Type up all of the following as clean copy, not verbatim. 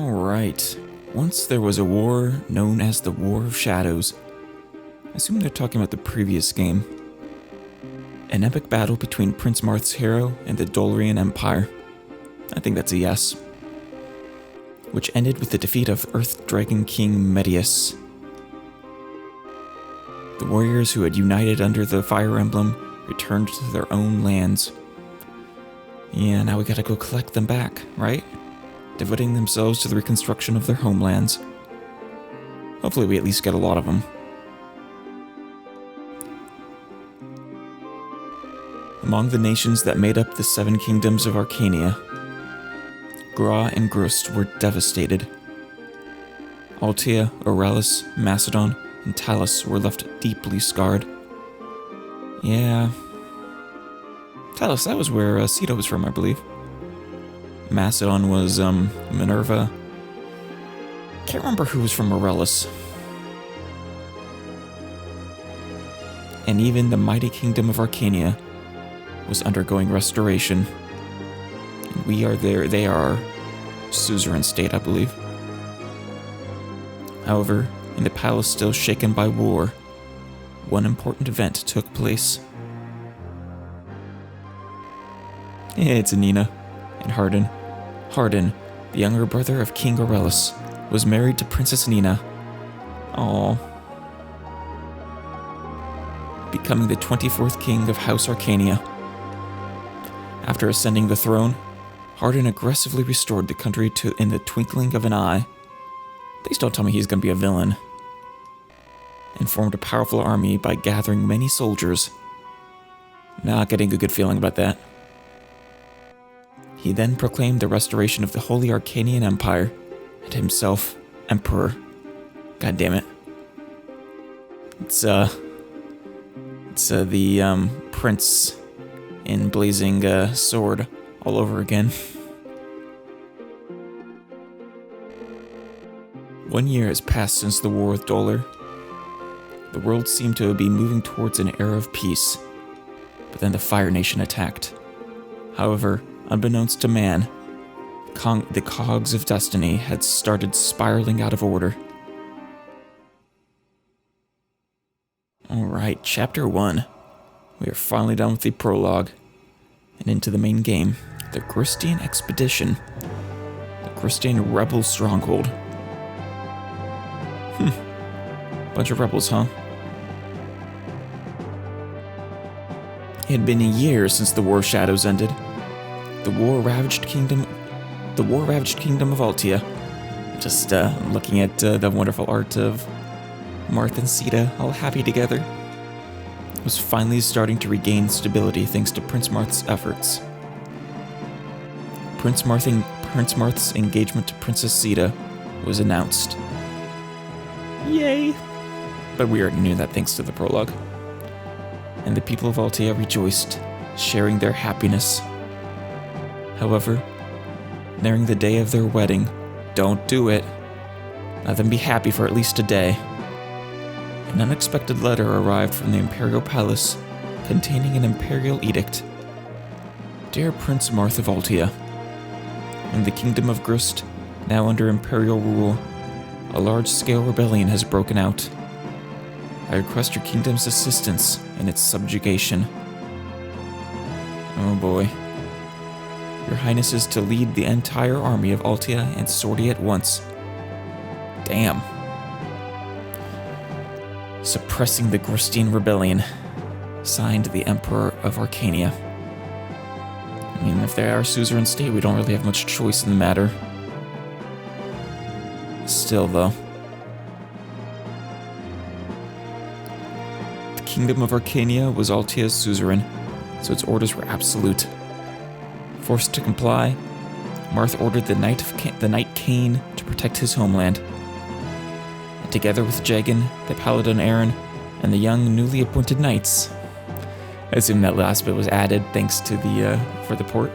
Alright. Once there was a war known as the War of Shadows. I assume they're talking about the previous game. An epic battle between Prince Marth's hero and the Dolorean Empire. I think that's a yes. Which ended with the defeat of Earth Dragon King Medius. The warriors who had united under the Fire Emblem returned to their own lands. Yeah, now we gotta go collect them back, right? Devoting themselves to the reconstruction of their homelands. Hopefully we at least get a lot of them. Among the nations that made up the 7 kingdoms of Arcania, Gra and Grust were devastated. Altia, Aurelis, Macedon, and Talus were left deeply scarred. Yeah. Talus, that was where Sita was from, I believe. Macedon was, Minerva. Can't remember who was from Aurelis. And even the mighty kingdom of Arcania was undergoing restoration. And we are there, they are suzerain state, I believe. However, in the palace still shaken by war, one important event took place. It's Nina and Hardin. Hardin, the younger brother of King Aurelis, was married to Princess Nina. Aww. Becoming the 24th king of House Arcania. After ascending the throne, Hardin aggressively restored the country in the twinkling of an eye. Please don't tell me he's gonna be a villain. And formed a powerful army by gathering many soldiers. Not getting a good feeling about that. He then proclaimed the restoration of the Holy Arcanian Empire, and himself Emperor. God damn it. It's the prince in blazing sword all over again. 1 year has passed since the war with Dolor. The world seemed to be moving towards an era of peace, but then the Fire Nation attacked. However, unbeknownst to man, the cogs of destiny had started spiraling out of order. Alright, Chapter 1. We are finally done with the prologue, and into the main game, the Grustian Expedition. The Grustian Rebel Stronghold. Bunch of rebels, huh? It had been a year since the War of Shadows ended. The war-ravaged kingdom of Altia. Just looking at the wonderful art of Marth and Sita all happy together. Was finally starting to regain stability thanks to Prince Marth's efforts. Prince Marth's engagement to Princess Sita was announced. Yay! But we already knew that thanks to the prologue. And the people of Altia rejoiced, sharing their happiness. However, nearing the day of their wedding, don't do it. Let them be happy for at least a day. An unexpected letter arrived from the Imperial Palace, containing an Imperial edict. Dear Prince Marth of Altia, in the Kingdom of Grust, now under Imperial rule, a large-scale rebellion has broken out. I request your kingdom's assistance in its subjugation. Oh boy. Your Highness is to lead the entire army of Altia and Sortie at once. Damn. Suppressing the Grustian Rebellion. Signed, the Emperor of Arcania. I mean, if they are suzerain state, we don't really have much choice in the matter. Still, though. The Kingdom of Arcania was Altia's suzerain, so its orders were absolute. Forced to comply, Marth ordered the Knight Cain to protect his homeland. And together with Jagan, the Paladin Aaron, and the young newly appointed knights. I assume that last bit was added thanks to for the port,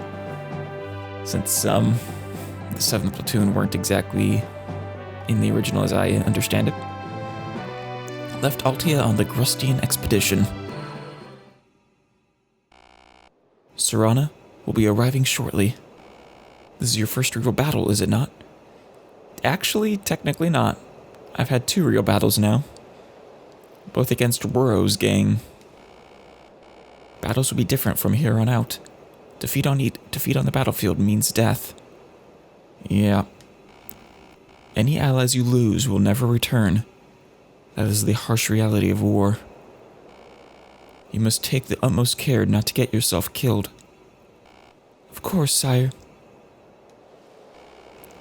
since the 7th platoon weren't exactly in the original as I understand it. Left Altia on the Grustian expedition. Serana will be arriving shortly. This is your first real battle, is it not? Actually, technically not. I've had 2 real battles now. Both against Worrow's gang. Battles will be different from here on out. Defeat on the battlefield means death. Yeah. Any allies you lose will never return. That is the harsh reality of war. You must take the utmost care not to get yourself killed. Of course, sire.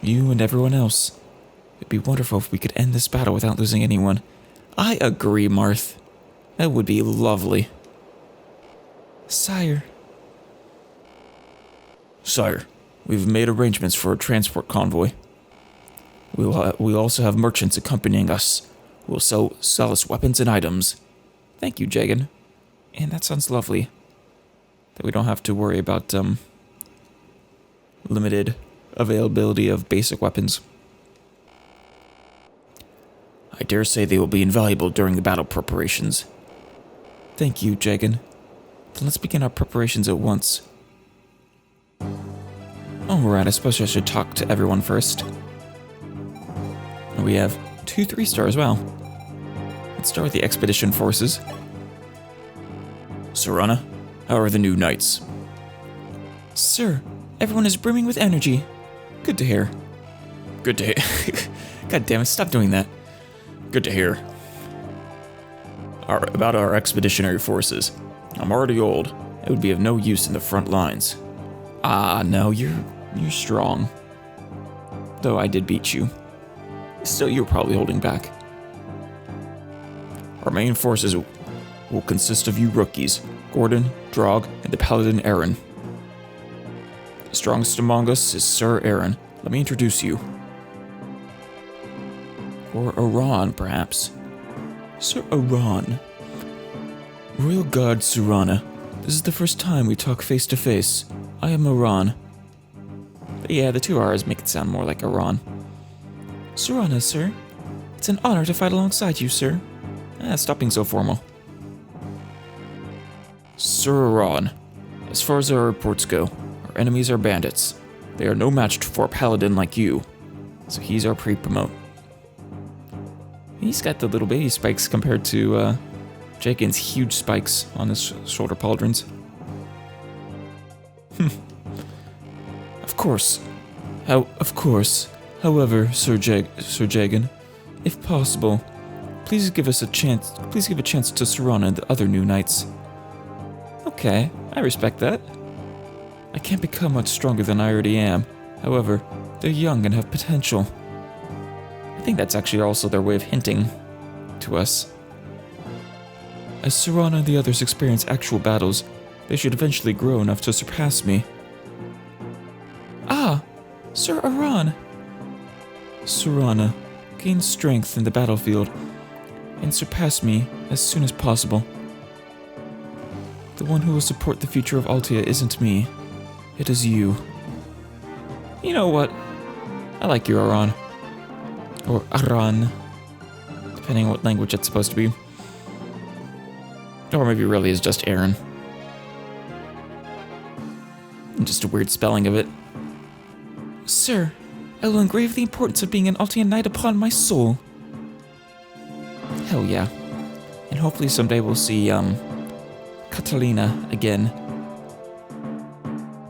You and everyone else. It'd be wonderful if we could end this battle without losing anyone. I agree, Marth. That would be lovely. Sire. Sire, we've made arrangements for a transport convoy. We'll also have merchants accompanying us who will sell us weapons and items. Thank you, Jagan. And that sounds lovely. That we don't have to worry about, limited availability of basic weapons. I dare say they will be invaluable during the battle preparations. Thank you, Jagan. Then let's begin our preparations at once. Alright, I suppose I should talk to everyone first. We have 2 3-stars, wow. Let's start with the expedition forces. Serana, how are the new knights? Sir, everyone is brimming with energy. Good to hear. Good to hear. God damn it, stop doing that. Good to hear. About our expeditionary forces. I'm already old. It would be of no use in the front lines. Ah, no, you're strong. Though I did beat you. Still, you're probably holding back. Our main forces will consist of you rookies, Gordon, Drog, and the paladin Aaron. The strongest among us is Sir Aaron. Let me introduce you. Or Aran, perhaps. Sir Aran. Royal Guard Serana. This is the first time we talk face to face. I am Aran. But yeah, the 2 R's make it sound more like Aran. Serana, sir. It's an honor to fight alongside you, sir. Stop being so formal. Sir Aran. As far as our reports go, our enemies are bandits. They are no match for a paladin like you. So he's our pre-promote. He's got the little baby spikes compared to Jagan's huge spikes on his shoulder pauldrons. Of course. However, Sir Jagan, if possible, please give a chance to Serana and the other new knights. Okay, I respect that. I can't become much stronger than I already am. However, they're young and have potential. I think that's actually also their way of hinting to us. As Serana and the others experience actual battles, they should eventually grow enough to surpass me. Ah, Sir Aran. Serana, gain strength in the battlefield and surpass me as soon as possible. The one who will support the future of Altia isn't me. It is you. You know what? I like you, Aran. Or Aran. Depending on what language it's supposed to be. Or maybe it really is just Aaron. Just a weird spelling of it. Sir, I will engrave the importance of being an Altian knight upon my soul. Hell yeah. And hopefully someday we'll see, Catalina again.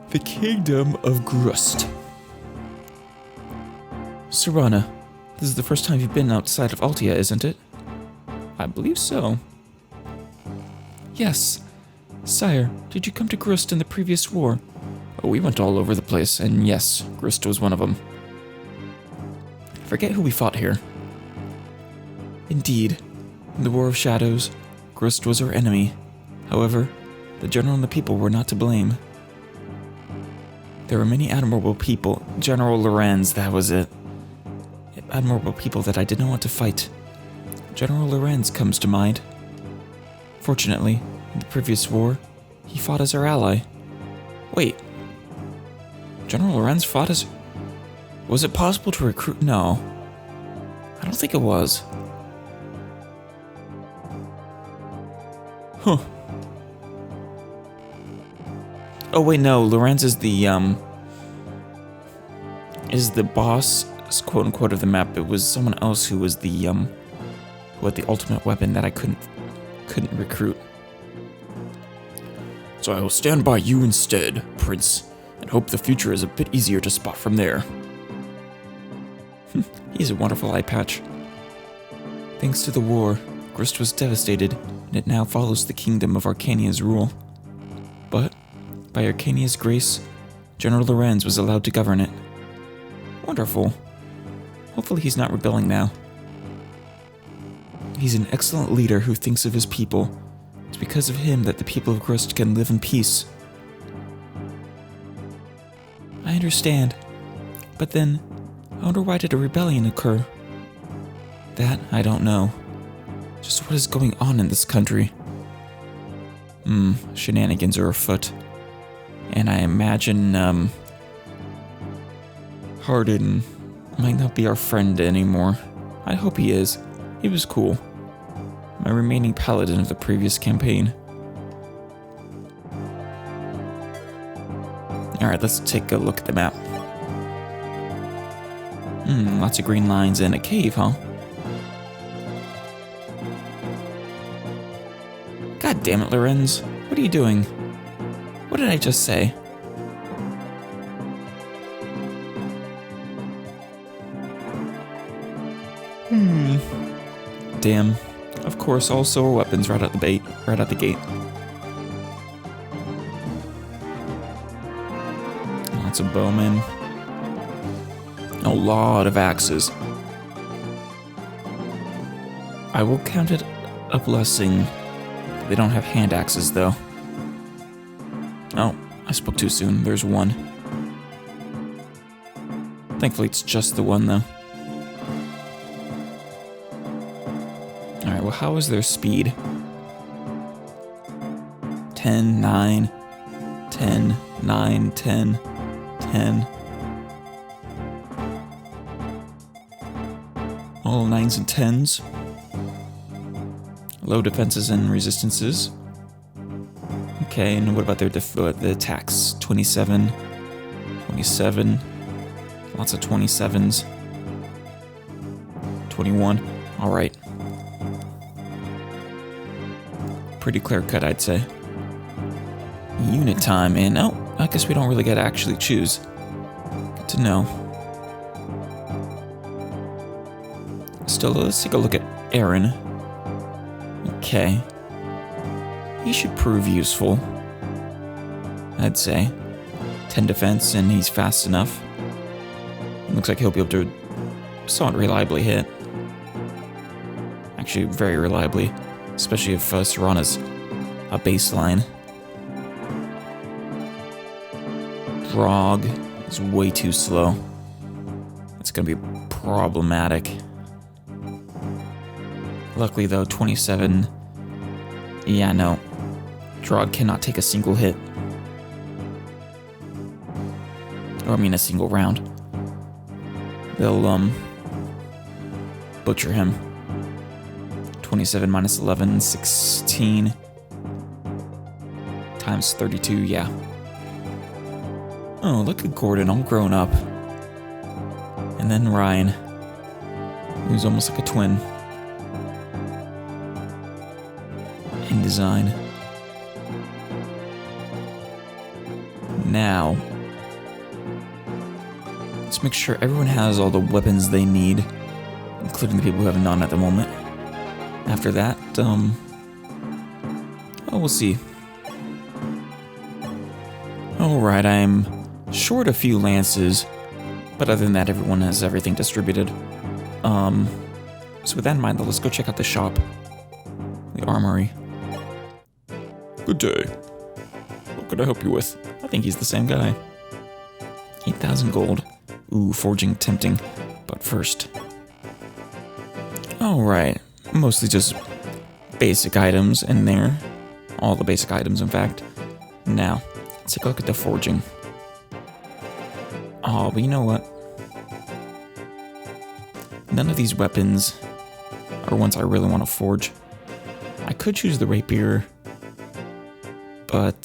The Kingdom of Grust. Serana, this is the first time you've been outside of Altia, isn't it? I believe so. Yes. Sire, did you come to Grust in the previous war? Oh, we went all over the place, and yes, Grust was one of them. Forget who we fought here. Indeed, in the War of Shadows, Grust was our enemy. However, the general and the people were not to blame. There were many admirable people. General Lorenz, that was it. Admirable people that I did not want to fight. General Lorenz comes to mind. Fortunately, in the previous war, he fought as our ally. Wait. General Lorenz fought as... Was it possible to recruit? No. I don't think it was. Huh. Oh wait, no. Lorenz is the boss quote unquote of the map, it was someone else who was who had the ultimate weapon that I couldn't recruit. So I will stand by you instead, Prince, and hope the future is a bit easier to spot from there. He's a wonderful eye patch. Thanks to the war, Grist was devastated, and it now follows the kingdom of Arcania's rule. But, by Arcania's grace, General Lorenz was allowed to govern it. Wonderful. Hopefully he's not rebelling now. He's an excellent leader who thinks of his people. It's because of him that the people of Grist can live in peace. I understand. But then, I wonder why did a rebellion occur? That, I don't know. Just what is going on in this country? Shenanigans are afoot. And I imagine, Hardin might not be our friend anymore. I hope he is. He was cool. My remaining paladin of the previous campaign. Alright, let's take a look at the map. Lots of green lines and a cave, huh? God damn it, Lorenz. What are you doing? What did I just say? Damn. Of course, all solar weapons right out the gate. Lots of bowmen. A lot of axes. I will count it a blessing. They don't have hand axes, though. Oh, I spoke too soon. There's one. Thankfully, it's just the one, though. Alright, well, how is their speed? 10, 9, 10, 9, 10, 10. All 9s and 10s. Low defenses and resistances. Okay, and what about their the attacks? 27, 27, lots of 27s. 21, alright. Pretty clear cut, I'd say. Unit time, and oh, I guess we don't really get to actually choose. Good to know. Still, let's take a look at Aaron. Okay. He should prove useful, I'd say. 10 defense, and he's fast enough. Looks like he'll be able to somewhat reliably hit. Actually, very reliably. Especially if Serana's a baseline. Grog is way too slow. It's gonna be problematic. Luckily though, 27... Yeah, no. Drog cannot take a single hit. Or I mean a single round. They'll, butcher him. 27 minus 11, 16. Times 32, yeah. Oh, look at Gordon, all grown up. And then Ryan, who's almost like a twin. In design. Now, let's make sure everyone has all the weapons they need, including the people who have none at the moment. After that, oh, we'll see. Alright, I'm short a few lances, but other than that, everyone has everything distributed. So with that in mind, though, let's go check out the shop. The armory. Good day. What could I help you with? I think he's the same guy. 8,000 gold. Ooh, forging tempting. But first. Alright. Mostly just basic items in there. All the basic items, in fact. Now, let's take a look at the forging. Oh, but you know what? None of these weapons are ones I really want to forge. I could choose the rapier, but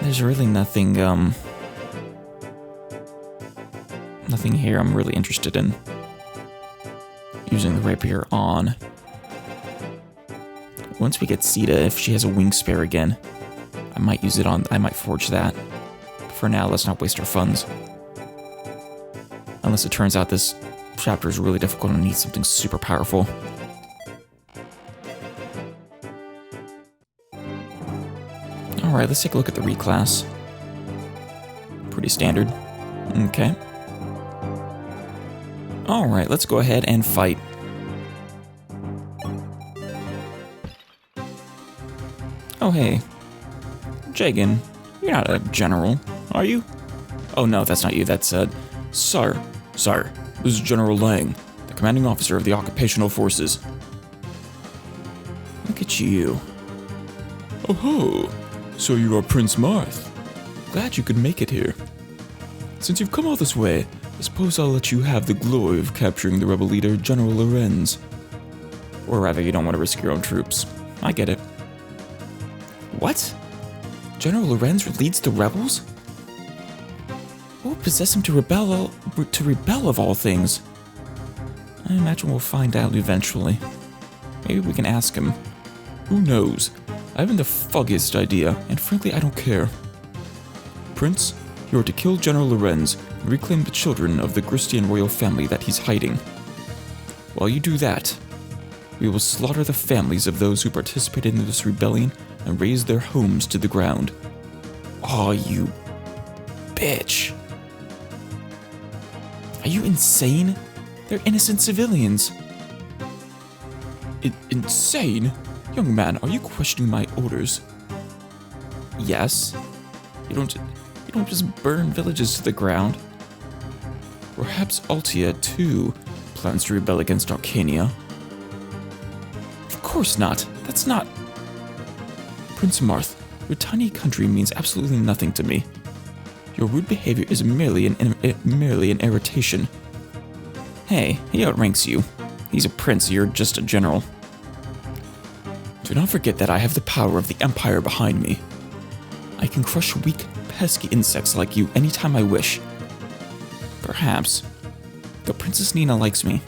there's really nothing Nothing here I'm really interested in using the rapier on. Once we get Sita, if she has a wing spare again, I might use it on, I might forge that. For now, let's not waste our funds. Unless it turns out this chapter is really difficult and needs something super powerful. Alright, let's take a look at the reclass. Pretty standard. Okay. Alright, let's go ahead and fight. Oh hey. Jagan, you're not a general, are you? Oh no, that's not you, that's Sire, this is General Lang, the commanding officer of the occupational forces. Look at you. Oh ho, so you are Prince Marth. Glad you could make it here. Since you've come all this way, I suppose I'll let you have the glory of capturing the rebel leader, General Lorenz. Or rather, you don't want to risk your own troops. I get it. What? General Lorenz leads the rebels? What would possess him to rebel of all things? I imagine we'll find out eventually. Maybe we can ask him. Who knows? I haven't the foggiest idea, and frankly I don't care. Prince, you are to kill General Lorenz and reclaim the children of the Grustian royal family that he's hiding. While you do that, we will slaughter the families of those who participated in this rebellion and raze their homes to the ground. Aw, you bitch. Are you insane? They're innocent civilians. Insane? Young man, are you questioning my orders? Yes. You don't just burn villages to the ground. Perhaps Altia, too, plans to rebel against Arcania. Of course not. That's not... Prince Marth, your tiny country means absolutely nothing to me. Your rude behavior is merely an irritation. Hey, he outranks you. He's a prince, you're just a general. Do not forget that I have the power of the Empire behind me. I can crush weak, pesky insects like you anytime I wish. Perhaps. But Princess Nina likes me.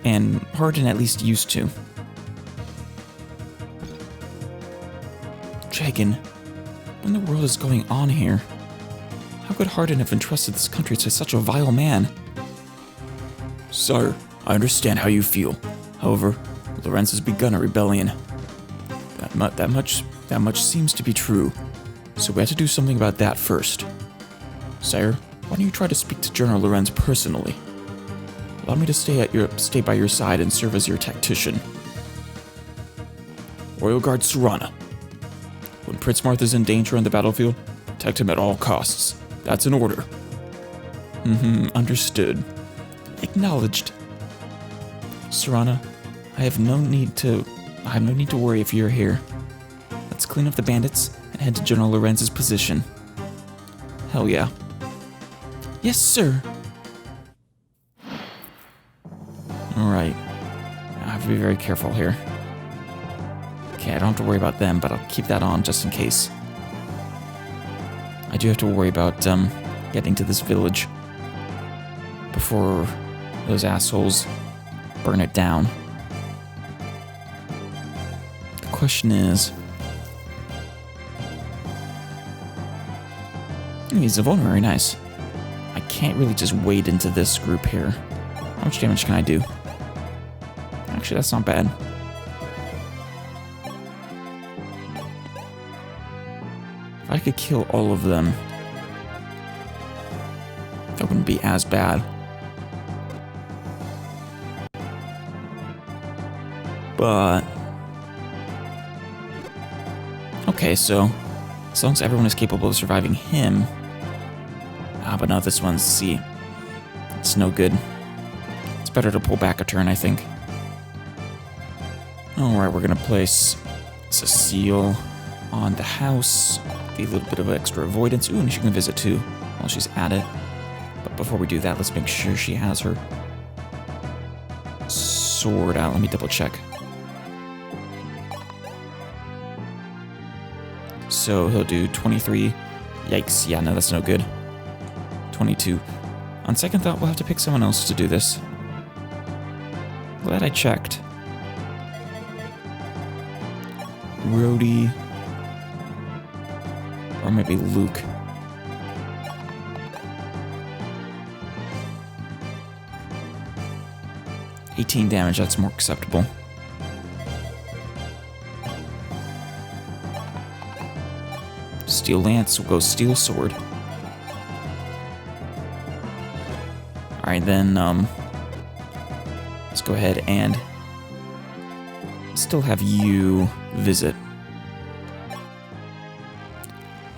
And Hardin at least used to. Dragon, what in the world is going on here? How could Hardin have entrusted this country to such a vile man? Sire, I understand how you feel. However, Lorenz has begun a rebellion. That much seems to be true. So we have to do something about that first. Sire, why don't you try to speak to General Lorenz personally? Allow me to stay by your side and serve as your tactician. Royal Guard Serana. When Prince Marth is in danger on the battlefield, protect him at all costs. That's an order. Understood. Acknowledged. Serana, I have no need to worry if you're here. Let's clean up the bandits and head to General Lorenz's position. Hell yeah. Yes, sir. Alright. I have to be very careful here. Okay, I don't have to worry about them, but I'll keep that on just in case. I do have to worry about getting to this village before those assholes burn it down. The question is... He's a vulnerary, nice. I can't really just wade into this group here. How much damage can I do? Actually, that's not bad. If I could kill all of them, that wouldn't be as bad. But... okay, so... as long as everyone is capable of surviving him... but no, this one's... see... it's no good. It's better to pull back a turn, I think. Alright, we're gonna place Cecile on the house. A little bit of extra avoidance. Ooh, and she can visit too while she's at it. But before we do that, let's make sure she has her sword out. Let me double check. So he'll do 23. Yikes, yeah, no, that's no good. 22. On second thought, we'll have to pick someone else to do this. Glad I checked. Rhodey. Or maybe Luke. $18 damage, that's more acceptable. Steel Lance will go Steel Sword. Alright, then, let's go ahead and still have you visit.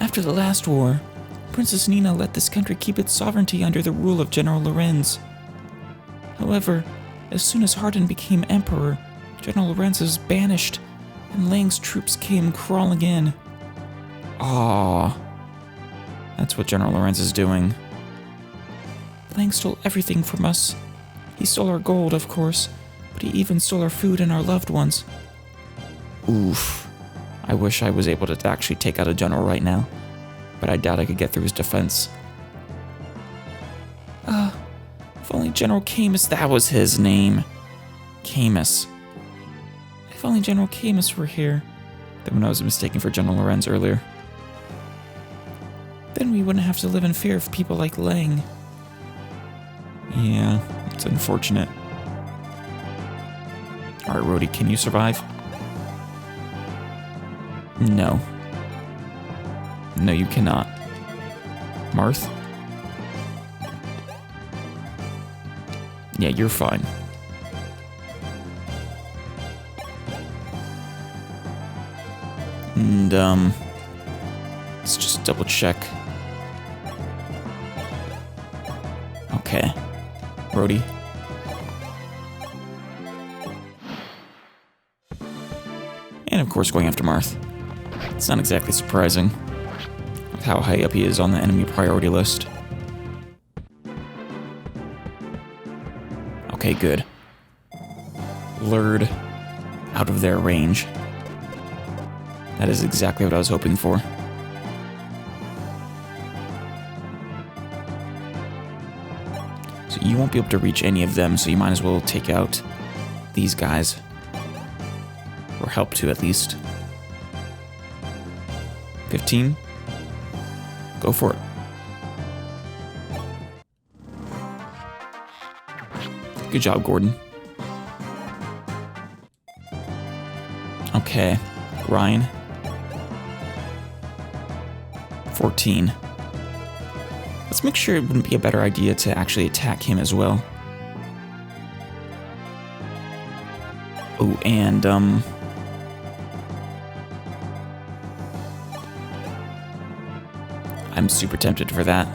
After the last war, Princess Nina let this country keep its sovereignty under the rule of General Lorenz. However, as soon as Hardin became emperor, General Lorenz was banished, and Lang's troops came crawling in. Ah, that's what General Lorenz is doing. Lang stole everything from us. He stole our gold, of course, but he even stole our food and our loved ones. Oof. I wish I was able to actually take out a general right now, but I doubt I could get through his defense. If only General Camus, that was his name. Camus. If only General Camus were here. Then when I was mistaken for General Lorenz earlier. Then we wouldn't have to live in fear of people like Lang. Yeah, it's unfortunate. Alright, Rhodey, can you survive? No. No, you cannot. Marth? Yeah, you're fine. And, let's just double check. Okay. Rhodey. And of course going after Marth. It's not exactly surprising with how high up he is on the enemy priority list. Okay, good. Lured out of their range. That is exactly what I was hoping for. So you won't be able to reach any of them, so you might as well take out these guys. Or help to, at least. 15. Go for it. Good job, Gordon. Okay, Ryan. 14. Let's make sure it wouldn't be a better idea to actually attack him as well. Oh, and, I'm super tempted for that.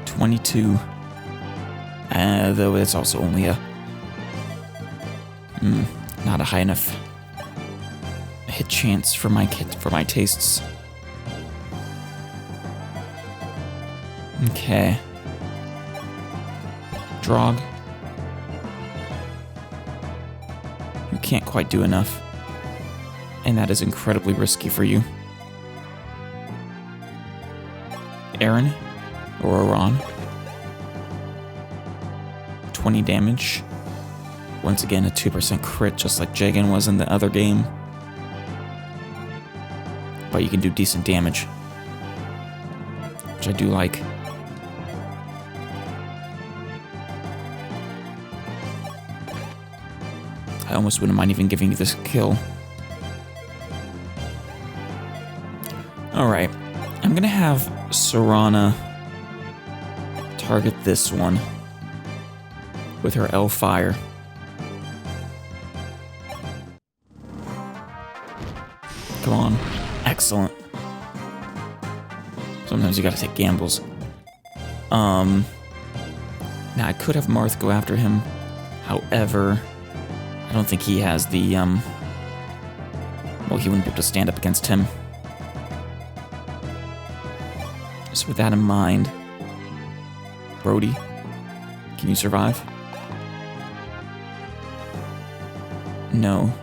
$22. Though it's also only a... not a high enough hit chance for my tastes. Okay. Drog. You can't quite do enough. And that is incredibly risky for you. Aaron. Or Iran. 20 damage. Once again, a 2% crit, just like Jagan was in the other game. But you can do decent damage. Which I do like. I almost wouldn't mind even giving you this kill. Alright. I'm gonna have Serana target this one with her L fire. Come on. Excellent. Sometimes you gotta take gambles. Now I could have Marth go after him. However, I don't think he has the, well, he wouldn't be able to stand up against him. So with that in mind, Brody, can you survive? No.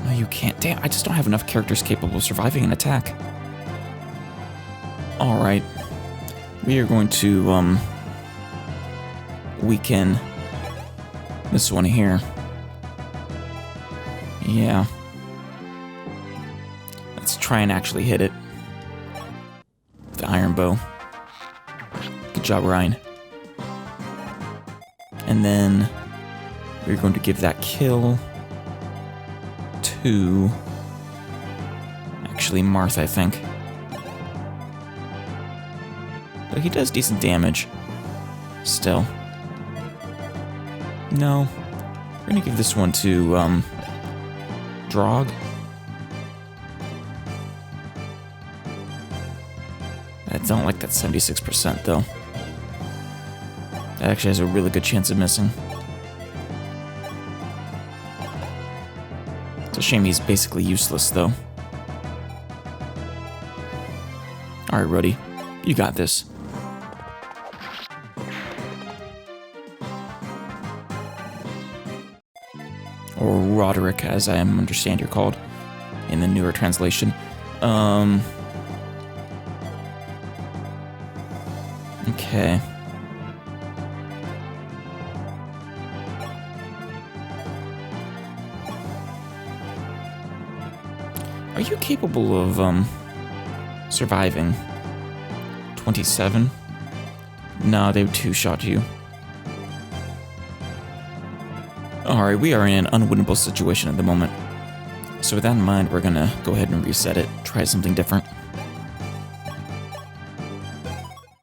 No, you can't. Damn, I just don't have enough characters capable of surviving an attack. Alright. We are going to, weaken this one here. Yeah. Let's try and actually hit it. The iron bow. Good job, Ryan. And then we're going to give that kill to actually Marth, I think. But he does decent damage. Still. No. We're gonna give this one to Drog. I don't like that 76% though. That actually has a really good chance of missing. It's a shame he's basically useless though. Alright, Ruddy. You got this. Or Roderick, as I understand you're called in the newer translation. Okay. Are you capable of, surviving? 27? No, they two-shot you. Alright, we are in an unwinnable situation at the moment. So with that in mind, we're gonna go ahead and reset it, try something different.